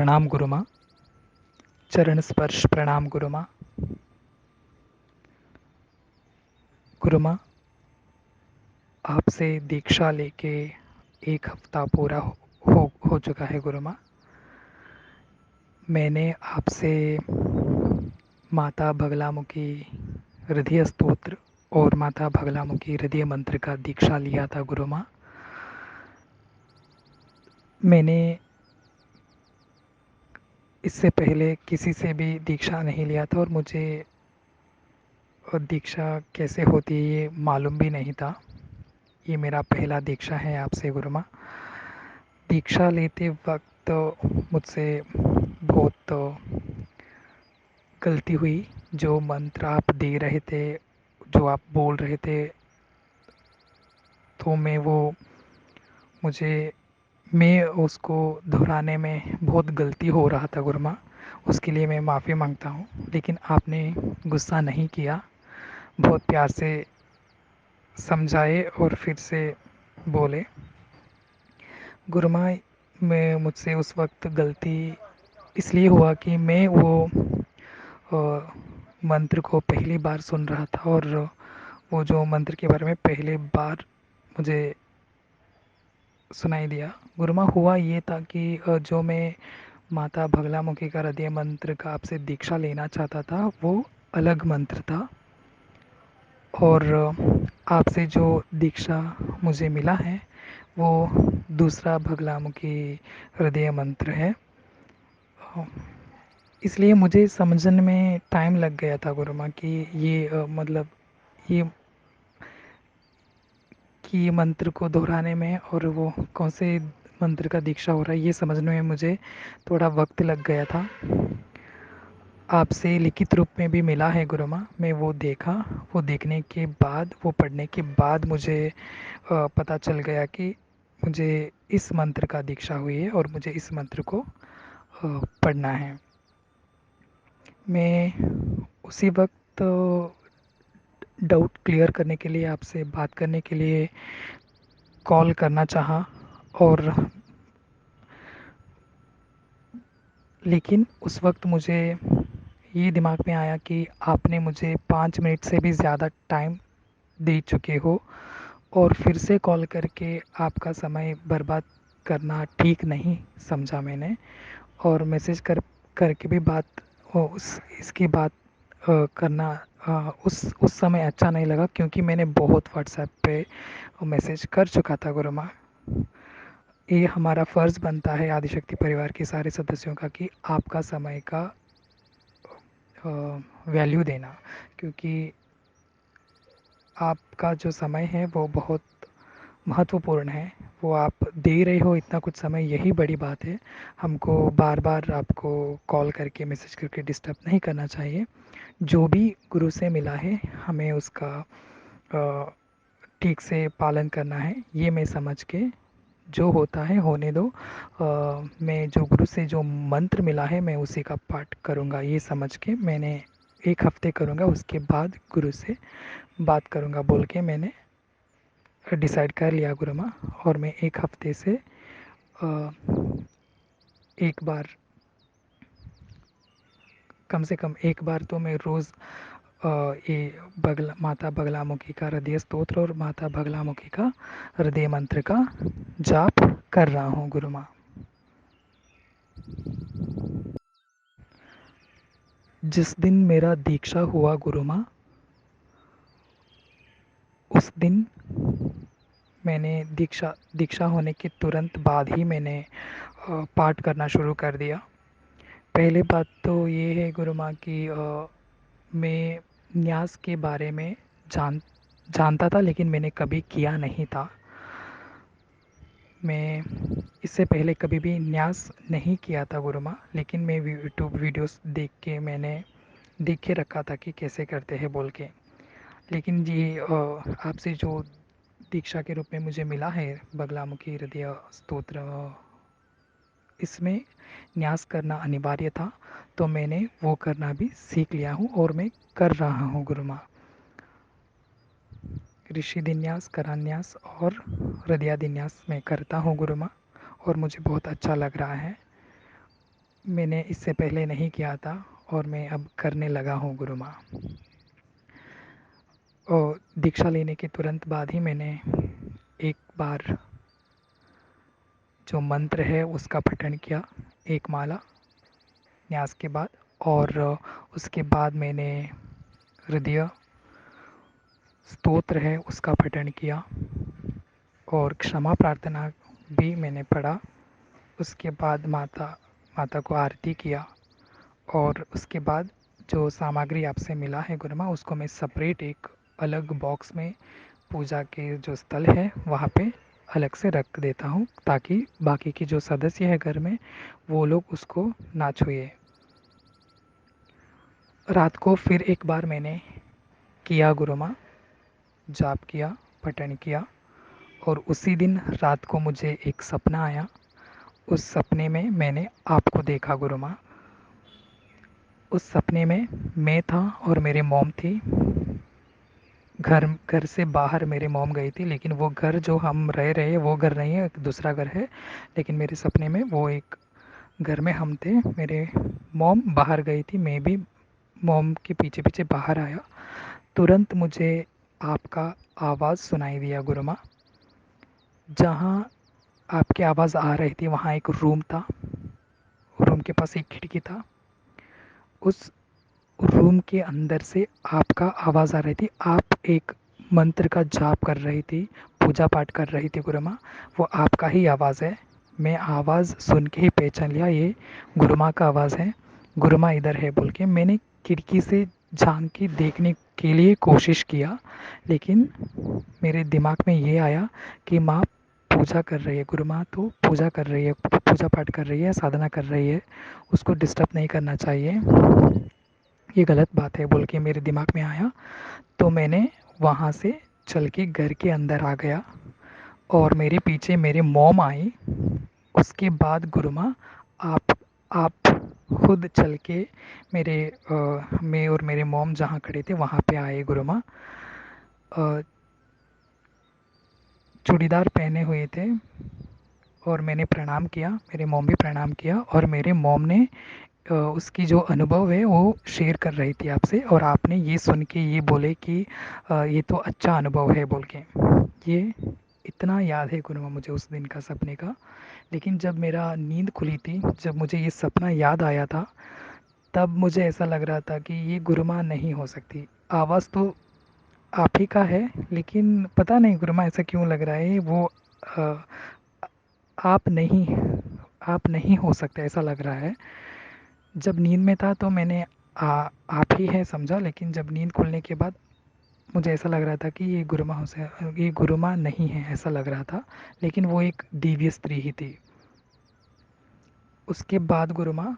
प्रणाम गुरु माँ। चरण स्पर्श प्रणाम गुरु माँ। गुरु माँ, आपसे दीक्षा लेके 1 हफ्ता पूरा हो चुका है गुरु माँ। मैंने आपसे माता बगलामुखी हृदय स्तोत्र और माता बगलामुखी हृदय मंत्र का दीक्षा लिया था गुरु माँ। मैंने इससे पहले किसी से भी दीक्षा नहीं लिया था और मुझे दीक्षा कैसे होती है ये मालूम भी नहीं था। ये मेरा पहला दीक्षा है आपसे गुरु माँ। दीक्षा लेते वक्त मुझसे बहुत गलती हुई। जो मंत्र आप दे रहे थे, जो आप बोल रहे थे, तो मैं उसको दोहराने में बहुत गलती हो रहा था गुरु माँ। उसके लिए मैं माफ़ी मांगता हूँ, लेकिन आपने गुस्सा नहीं किया। बहुत प्यार से समझाए और फिर से बोले। गुरु माँ, मैं मुझसे उस वक्त गलती इसलिए हुआ कि मैं वो मंत्र को पहली बार सुन रहा था और वो जो मंत्र के बारे में पहली बार मुझे सुनाई दिया। गुरु माँ, हुआ ये था कि जो मैं माता बगलामुखी का हृदय मंत्र का आपसे दीक्षा लेना चाहता था, वो अलग मंत्र था। और आपसे जो दीक्षा मुझे मिला है वो दूसरा बगलामुखी हृदय मंत्र है। इसलिए मुझे समझने में टाइम लग गया था गुरु माँ कि ये मतलब ये कि ये मंत्र को दोहराने में और वो कौन से मंत्र का दीक्षा हो रहा है ये समझने में मुझे थोड़ा वक्त लग गया था। आपसे लिखित रूप में भी मिला है गुरु माँ। मैं वो देखा। वो देखने के बाद, वो पढ़ने के बाद मुझे पता चल गया कि मुझे इस मंत्र का दीक्षा हुई है और मुझे इस मंत्र को पढ़ना है। मैं उसी वक्त डाउट क्लियर करने के लिए, आपसे बात करने के लिए कॉल करना चाहा। और लेकिन उस वक्त मुझे ये दिमाग में आया कि आपने मुझे 5 मिनट से भी ज़्यादा टाइम दे चुके हो और फिर से कॉल करके आपका समय बर्बाद करना ठीक नहीं समझा मैंने। और मैसेज करके भी बात उस इसकी बात करना उस समय अच्छा नहीं लगा, क्योंकि मैंने बहुत व्हाट्सएप पे मैसेज कर चुका था गुरु माँ। ये हमारा फ़र्ज़ बनता है आदिशक्ति परिवार के सारे सदस्यों का कि आपका समय का वैल्यू देना, क्योंकि आपका जो समय है वो बहुत महत्वपूर्ण है। वो आप दे रहे हो इतना कुछ समय, यही बड़ी बात है। हमको बार बार आपको कॉल करके मैसेज करके डिस्टर्ब नहीं करना चाहिए। जो भी गुरु से मिला है हमें उसका ठीक से पालन करना है। ये मैं समझ के जो होता है होने दो। मैं जो गुरु से जो मंत्र मिला है मैं उसी का पाठ करूँगा, ये समझ के मैंने 1 हफ्ते करूँगा, उसके बाद गुरु से बात करूँगा बोल के मैंने डिसाइड कर लिया गुरु माँ। और मैं 1 हफ्ते से अ, एक बार, कम से कम एक बार तो मैं रोज़ ये माता बगलामुखी का हृदय स्तोत्र और माता बगलामुखी का हृदय मंत्र का जाप कर रहा हूँ गुरु माँ। जिस दिन मेरा दीक्षा हुआ गुरु माँ, उस दिन मैंने दीक्षा होने के तुरंत बाद ही मैंने पाठ करना शुरू कर दिया। पहले बात तो ये है गुरु माँ कि मैं न्यास के बारे में जानता था, लेकिन मैंने कभी किया नहीं था। मैं इससे पहले कभी भी न्यास नहीं किया था गुरु माँ, लेकिन मैं यूट्यूब वीडियोस देख के रखा था कि कैसे करते हैं बोल के। लेकिन ये आपसे जो दीक्षा के रूप में मुझे मिला है बगलामुखी हृदय स्तोत्र, इसमें न्यास करना अनिवार्य था, तो मैंने वो करना भी सीख लिया हूँ और मैं कर रहा हूँ गुरु माँ। ऋषिदिन्यास, करान्यास और हृदयादिन्यास मैं करता हूँ गुरु माँ, और मुझे बहुत अच्छा लग रहा है। मैंने इससे पहले नहीं किया था और मैं अब करने लगा हूँ गुरु माँ। और दीक्षा लेने के तुरंत बाद ही मैंने एक बार जो मंत्र है उसका पठन किया, एक माला न्यास के बाद। और उसके बाद मैंने हृदय स्तोत्र है उसका पठन किया और क्षमा प्रार्थना भी मैंने पढ़ा। उसके बाद माता माता को आरती किया और उसके बाद जो सामग्री आपसे मिला है गुरु माँ, उसको मैं सेपरेट एक अलग बॉक्स में पूजा के जो स्थल है वहाँ पे अलग से रख देता हूँ, ताकि बाकी के जो सदस्य है घर में वो लोग उसको ना छुए। रात को फिर एक बार मैंने किया गुरु माँ, जाप किया, पठन किया। और उसी दिन रात को मुझे एक सपना आया। उस सपने में मैंने आपको देखा गुरु माँ। उस सपने में मैं था और मेरी मॉम थी। घर घर से बाहर मेरी मॉम गई थी, लेकिन वो घर जो हम रह रहे हैं वो घर नहीं है, एक दूसरा घर है। लेकिन मेरे सपने में वो एक घर में हम थे। मेरे मॉम बाहर गई थी, मैं भी मॉम के पीछे पीछे बाहर आया। तुरंत मुझे आपका आवाज़ सुनाई दिया गुरु माँ। जहाँ आपकी आवाज़ आ रही थी वहाँ एक रूम था, रूम के पास एक खिड़की था। उस रूम के अंदर से आपका आवाज़ आ रही थी। आप एक मंत्र का जाप कर रही थी, पूजा पाठ कर रही थी गुरु माँ। वो आपका ही आवाज़ है। मैं आवाज़ सुन के ही पहचान लिया ये गुरु माँ का आवाज़ है। गुरु माँ इधर है बोल के मैंने खिड़की से झांक के देखने के लिए कोशिश किया, लेकिन मेरे दिमाग में ये आया कि माँ पूजा कर रही है, गुरु माँ तो पूजा कर रही है, पूजा पाठ कर रही है, साधना कर रही है, उसको डिस्टर्ब नहीं करना चाहिए, ये गलत बात है बोल के मेरे दिमाग में आया। तो मैंने वहाँ से चल के घर के अंदर आ गया और मेरे पीछे मेरे मॉम आई। उसके बाद गुरु माँ आप खुद चल के मेरे मैं और मेरे मॉम जहाँ खड़े थे वहाँ पे आए गुरु माँ। चूड़ीदार पहने हुए थे और मैंने प्रणाम किया, मेरे मॉम भी प्रणाम किया और मेरे मॉम ने उसकी जो अनुभव है वो शेयर कर रही थी आपसे, और आपने ये सुन के ये बोले कि ये तो अच्छा अनुभव है बोल के। ये इतना याद है गुरुमा मुझे उस दिन का सपने का। लेकिन जब मेरा नींद खुली थी, जब मुझे ये सपना याद आया था, तब मुझे ऐसा लग रहा था कि ये गुरुमा नहीं हो सकती। आवाज़ तो आप ही का है, लेकिन पता नहीं गुरुमा ऐसा क्यों लग रहा है वो अ, आप नहीं आप नहीं हो सकते ऐसा लग रहा है। जब नींद में था तो मैंने आप ही है समझा, लेकिन जब नींद खुलने के बाद मुझे ऐसा लग रहा था कि ये गुरुमा हो से ये गुरुमा नहीं है ऐसा लग रहा था, लेकिन वो एक दिव्य स्त्री ही थी। उसके बाद गुरुमा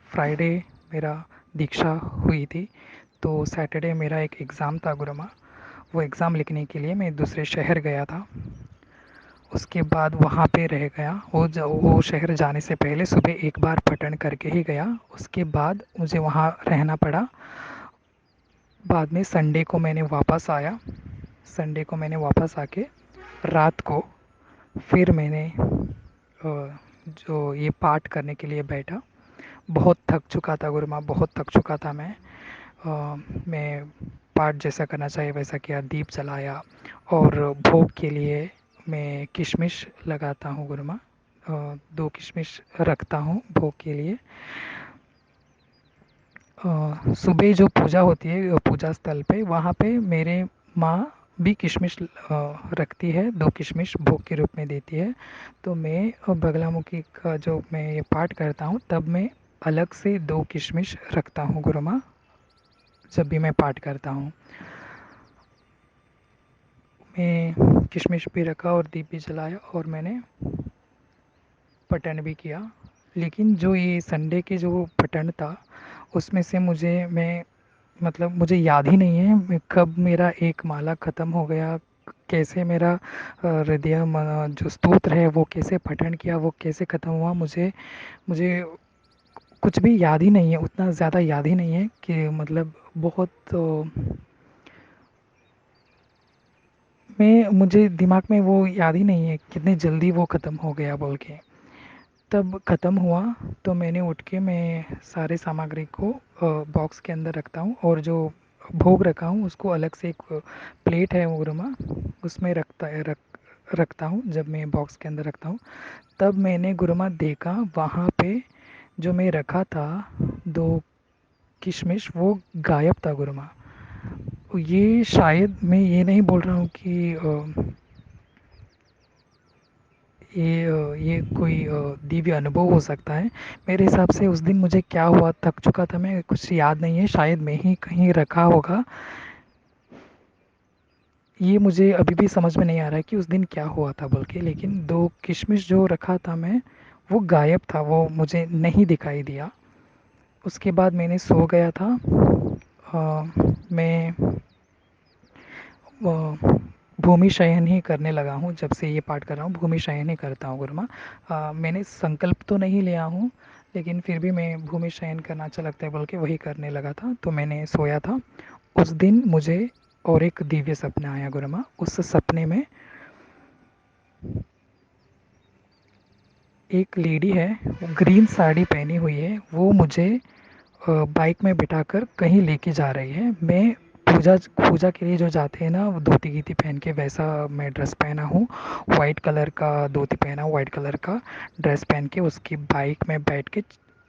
फ्राइडे मेरा दीक्षा हुई थी, तो सैटरडे मेरा एक एग्ज़ाम था गुरुमा। वो एग्ज़ाम लिखने के लिए मैं दूसरे शहर गया था। उसके बाद वहाँ पे रह गया। वो शहर जाने से पहले सुबह एक बार पठण करके ही गया। उसके बाद मुझे वहाँ रहना पड़ा। बाद में संडे को मैंने वापस आया। संडे को मैंने वापस आके रात को फिर मैंने जो ये पाठ करने के लिए बैठा। बहुत थक चुका था गुरु माँ, बहुत थक चुका था मैं। मैं पाठ जैसा करना चाहिए वैसा किया, दीप जलाया और भोग के लिए मैं किशमिश लगाता हूँ गुरु माँ। 2 किशमिश रखता हूँ भोग के लिए। सुबह जो पूजा होती है पूजा स्थल पे, वहाँ पे मेरे माँ भी किशमिश रखती है, 2 किशमिश भोग के रूप में देती है। तो मैं बगलामुखी का जो मैं ये पाठ करता हूँ तब मैं अलग से 2 किशमिश रखता हूँ गुरु माँ, जब भी मैं पाठ करता हूँ। मैं किशमिश भी रखा और दीप भी जलाया और मैंने पठन भी किया। लेकिन जो ये संडे के जो पठन था उसमें से मैं मतलब मुझे याद ही नहीं है कब मेरा एक माला ख़त्म हो गया, कैसे मेरा हृदय जो स्तोत्र है वो कैसे पठन किया, वो कैसे ख़त्म हुआ, मुझे मुझे कुछ भी याद ही नहीं है, उतना ज़्यादा याद ही नहीं है कि मतलब बहुत मैं मुझे दिमाग में वो याद ही नहीं है कितने जल्दी वो ख़त्म हो गया बोल के। तब ख़त्म हुआ तो मैंने उठ के मैं सारे सामग्री को बॉक्स के अंदर रखता हूँ, और जो भोग रखा हूँ उसको अलग से एक प्लेट है गुरुमा, उसमें रखता हूँ। जब मैं बॉक्स के अंदर रखता हूँ तब मैंने गुरुमा देखा वहाँ पे जो मैं रखा था, दो किशमिश, वो गायब था गुरुमा। ये शायद मैं ये नहीं बोल रहा हूँ कि ये कोई दिव्य अनुभव हो सकता है। मेरे हिसाब से उस दिन मुझे क्या हुआ, थक चुका था मैं, कुछ याद नहीं है, शायद मैं ही कहीं रखा होगा। ये मुझे अभी भी समझ में नहीं आ रहा है कि उस दिन क्या हुआ था बोल के, लेकिन दो किशमिश जो रखा था मैं, वो गायब था, वो मुझे नहीं दिखाई दिया। उसके बाद मैंने सो गया था। मैं भूमि शयन ही करने लगा हूँ, जब से ये पाठ कर रहा हूँ भूमि शयन ही करता हूँ गुरुमा। मैंने संकल्प तो नहीं लिया हूँ, लेकिन फिर भी मैं भूमि शयन करना अच्छा लगता है बोल के वही करने लगा था, तो मैंने सोया था। उस दिन मुझे और एक दिव्य सपना आया गुरुमा। उस सपने में एक लेडी है, वो ग्रीन साड़ी पहनी हुई है, वो मुझे बाइक में बिठाकर कहीं लेके जा रही है। मैं पूजा पूजा के लिए जो जाते हैं ना, वो धोती गीती पहन के, वैसा मैं ड्रेस पहना हूँ। वाइट कलर का धोती पहना हूँ, वाइट कलर का ड्रेस पहन के उसकी बाइक में बैठ के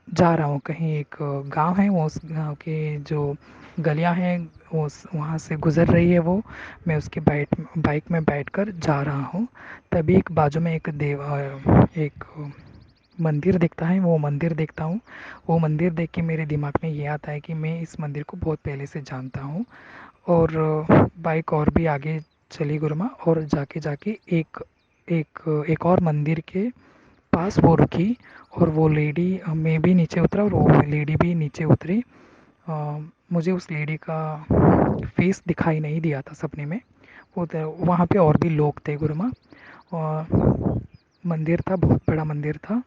जा रहा हूँ कहीं। एक गांव है, वो उस गांव के जो गलियां हैं वो वहाँ से गुजर रही है वो। मैं उसकी बाइक में बैठकर जा रहा हूँ। तभी एक बाजू में एक मंदिर दिखता है, वो मंदिर देखता हूँ। वो मंदिर देख के मेरे दिमाग में ये आता है कि मैं इस मंदिर को बहुत पहले से जानता हूँ। और बाइक और भी आगे चली गुरुमा, और जाके जाके एक एक एक और मंदिर के पास वो रुकी। और वो लेडी, मैं भी नीचे उतरा और वो लेडी भी नीचे उतरी। मुझे उस लेडी का फेस दिखाई नहीं दिया था सपने में। वहाँ पे और भी लोग थे गुरुमा। और मंदिर था, बहुत बड़ा मंदिर था।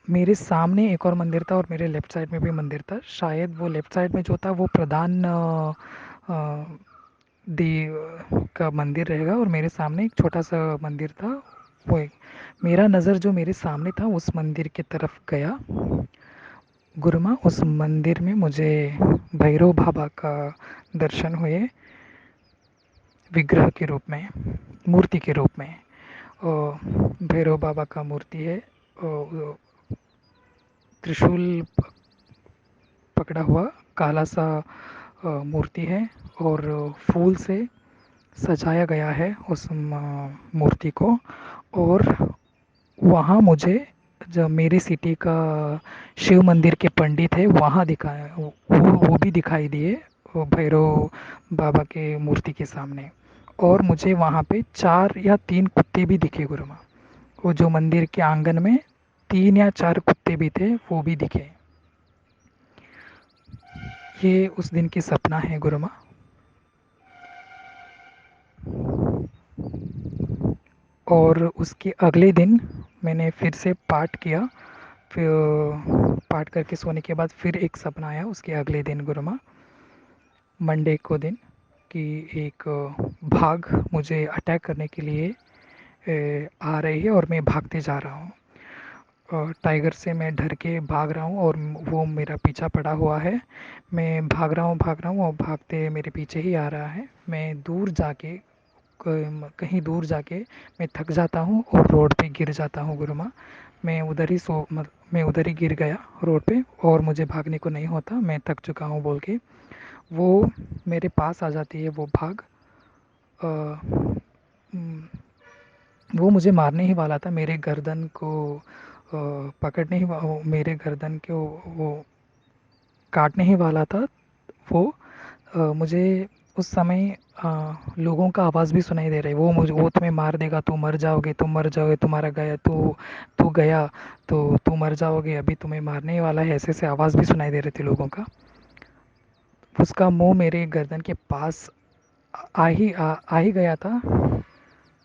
मेरे सामने एक और मंदिर था और मेरे लेफ्ट साइड में भी मंदिर था। शायद वो लेफ्ट साइड में जो था वो प्रधान अ, देव का मंदिर रहेगा, और मेरे सामने एक छोटा सा मंदिर था। वो एक, मेरा नज़र जो मेरे सामने था उस मंदिर की तरफ गया गुरुमा। उस मंदिर में मुझे भैरव बाबा का दर्शन हुए, विग्रह के रूप में, मूर्ति के रूप में। भैरव बाबा का मूर्ति है, त्रिशूल पकड़ा हुआ, काला सा मूर्ति है, और फूल से सजाया गया है उस मूर्ति को। और वहाँ मुझे, जब मेरी सिटी का शिव मंदिर के पंडित है वहाँ दिखाया, वो भी दिखाई दिए, वो भैरव बाबा के मूर्ति के सामने। और मुझे वहाँ पे 4 या 3 कुत्ते भी दिखे गुरुमा। वो जो मंदिर के आंगन में 3 या 4 कुत्ते भी थे, वो भी दिखे। ये उस दिन की सपना है गुरुमा। और उसके अगले दिन मैंने फिर से पाठ किया। फिर पाठ करके सोने के बाद फिर एक सपना आया उसके अगले दिन गुरुमा, मंडे को दिन, कि एक भाग मुझे अटैक करने के लिए आ रही है और मैं भागते जा रहा हूँ। टाइगर से मैं डर के भाग रहा हूँ और वो मेरा पीछा पड़ा हुआ है। मैं भाग रहा हूँ और भागते मेरे पीछे ही आ रहा है। मैं दूर जाके, कहीं दूर जाके मैं थक जाता हूँ और रोड पे गिर जाता हूँ गुरुमा। मैं उधर ही गिर गया रोड पे, और मुझे भागने को नहीं होता, मैं थक चुका हूँ बोल के। वो मेरे पास आ जाती है वो भाग। अ, उम, वो मुझे मारने ही वाला था, मेरे गर्दन को पकड़ने ही मेरे गर्दन को वो काटने ही वाला था वो। मुझे उस समय लोगों का आवाज़ भी सुनाई दे रहा है, वो तुम्हें मार देगा, तू मर जाओगे, तुम मर जाओगे, तुम्हारा गया तू तू गया तो तू मर जाओगे, अभी तुम्हें मारने ही वाला है, ऐसे ऐसे आवाज़ भी सुनाई दे रहे थे लोगों का। उसका मुंह मेरे गर्दन के पास आ ही गया था।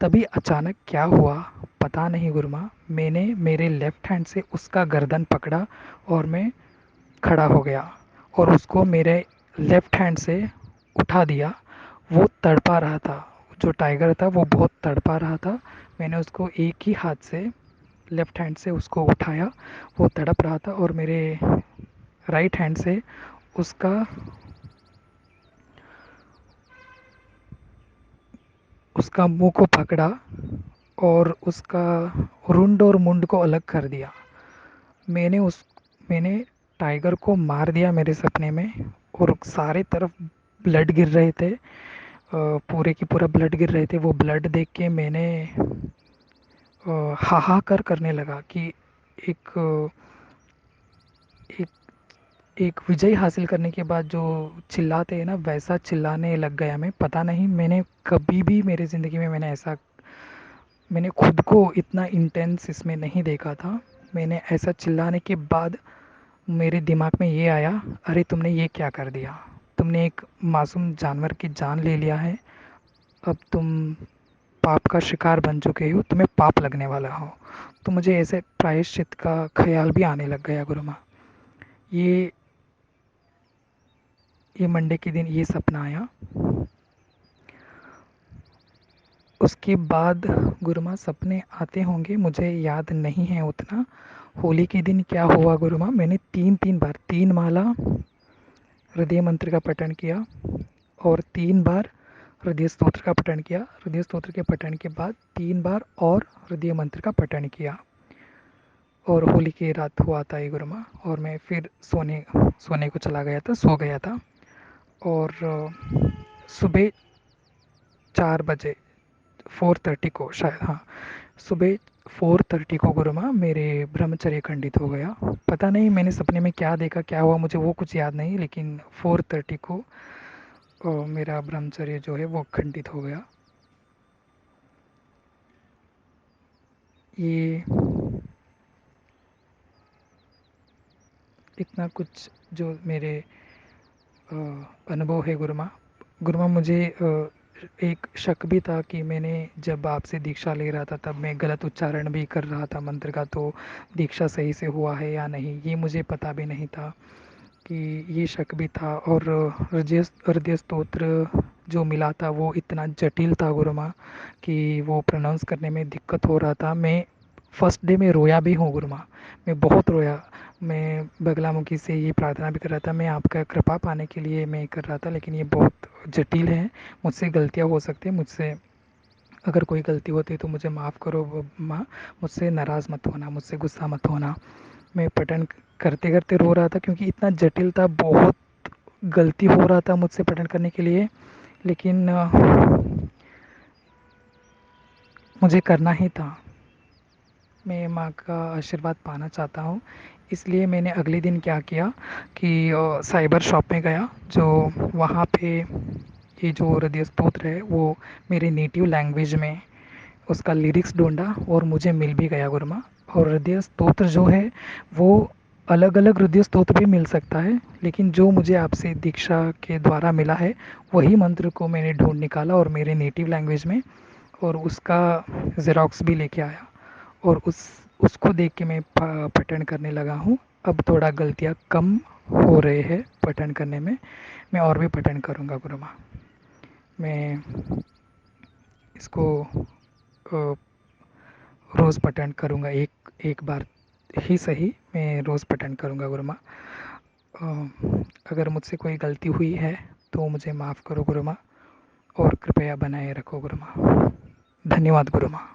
तभी अचानक क्या हुआ पता नहीं गुरुमा, मैंने मेरे लेफ्ट हैंड से उसका गर्दन पकड़ा और मैं खड़ा हो गया, और उसको मेरे लेफ्ट हैंड से उठा दिया। वो तड़पा रहा था, जो टाइगर था वो बहुत तड़पा रहा था। मैंने उसको एक ही हाथ से लेफ़्ट हैंड से उसको उठाया, वो तड़प रहा था और मेरे राइट हैंड से उसका उसका मुंह को पकड़ा और उसका रुंड और मुंड को अलग कर दिया। मैंने उस मैंने टाइगर को मार दिया मेरे सपने में और सारे तरफ ब्लड गिर रहे थे, पूरे की पूरा ब्लड गिर रहे थे। वो ब्लड देख के मैंने हाहाकार करने लगा कि एक एक एक विजय हासिल करने के बाद जो चिल्लाते हैं ना, वैसा चिल्लाने लग गया मैं। पता नहीं, मैंने कभी भी मेरी ज़िंदगी में मैंने खुद को इतना इंटेंस इसमें नहीं देखा था। मैंने ऐसा चिल्लाने के बाद मेरे दिमाग में ये आया, अरे तुमने ये क्या कर दिया, तुमने एक मासूम जानवर की जान ले लिया है। अब तुम पाप का शिकार बन चुके हो, तुम्हें पाप लगने वाला हो। तो मुझे ऐसे प्रायश्चित का ख्याल भी आने लग गया गुरुमा। ये ये मंडे के दिन ये सपना आया। उसके बाद गुरुमा सपने आते होंगे, मुझे याद नहीं है उतना। होली के दिन क्या हुआ गुरुमा, मैंने तीन तीन बार 3 माला हृदय मंत्र का पठन किया और 3 बार हृदय स्तोत्र का पठन किया। हृदय स्तोत्र के पठन के बाद 3 बार और हृदय मंत्र का पठन किया। और होली की रात हुआ था ये गुरुमा, और मैं फिर सोने को चला गया था, सो गया था। और सुबह 4 बजे, 4:30 को शायद, हाँ, सुबह 4:30 को गुरुमा मेरे ब्रह्मचर्य खंडित हो गया। पता नहीं मैंने सपने में क्या देखा, क्या हुआ, मुझे वो कुछ याद नहीं, लेकिन 4:30 को मेरा ब्रह्मचर्य जो है वो खंडित हो गया। ये इतना कुछ जो मेरे अनुभव है गुरुमा। गुरुमा मुझे एक शक भी था कि मैंने जब आपसे दीक्षा ले रहा था तब मैं गलत उच्चारण भी कर रहा था मंत्र का, तो दीक्षा सही से हुआ है या नहीं ये मुझे पता भी नहीं था, कि ये शक भी था। और हृदय हृदय स्तोत्र जो मिला था वो इतना जटिल था गुरुमा कि वो प्रोनाउंस करने में दिक्कत हो रहा था। मैं फर्स्ट डे में रोया भी हूँ गुरुमा, मैं बहुत रोया। मैं बगलामुखी से ये प्रार्थना भी कर रहा था, मैं आपका कृपा पाने के लिए मैं कर रहा था, लेकिन ये बहुत जटिल है, मुझसे गलतियाँ हो सकती है, मुझसे अगर कोई गलती होती है तो मुझे माफ़ करो माँ, मुझसे नाराज़ मत होना, मुझसे गुस्सा मत होना। मैं पठन करते करते रो रहा था क्योंकि इतना जटिल था, बहुत गलती हो रहा था मुझसे पठन करने के लिए, लेकिन मुझे करना ही था। मैं माँ का आशीर्वाद पाना चाहता हूँ, इसलिए मैंने अगले दिन क्या किया कि साइबर शॉप में गया, जो वहाँ पे ये जो हृदय स्तोत्र है वो मेरे नेटिव लैंग्वेज में उसका लिरिक्स ढूंढा और मुझे मिल भी गया गुरुमा। और हृदय स्तोत्र जो है वो अलग अलग हृदय स्तोत्र भी मिल सकता है, लेकिन जो मुझे आपसे दीक्षा के द्वारा मिला है वही मंत्र को मैंने ढूंढ निकाला और मेरे नेटिव लैंग्वेज में, और उसका ज़ेरॉक्स भी लेके आया और उसको देख के मैं पठन करने लगा हूँ। अब थोड़ा गलतियाँ कम हो रहे हैं पठन करने में, मैं और भी पठन करूँगा गुरुमा। मैं इसको रोज़ पठन करूँगा, एक एक बार ही सही, मैं रोज़ पठन करूँगा गुरुमा। अगर मुझसे कोई गलती हुई है तो मुझे माफ़ करो गुरुमा, और कृपया बनाए रखो गुरुमा। धन्यवाद गुरुमा।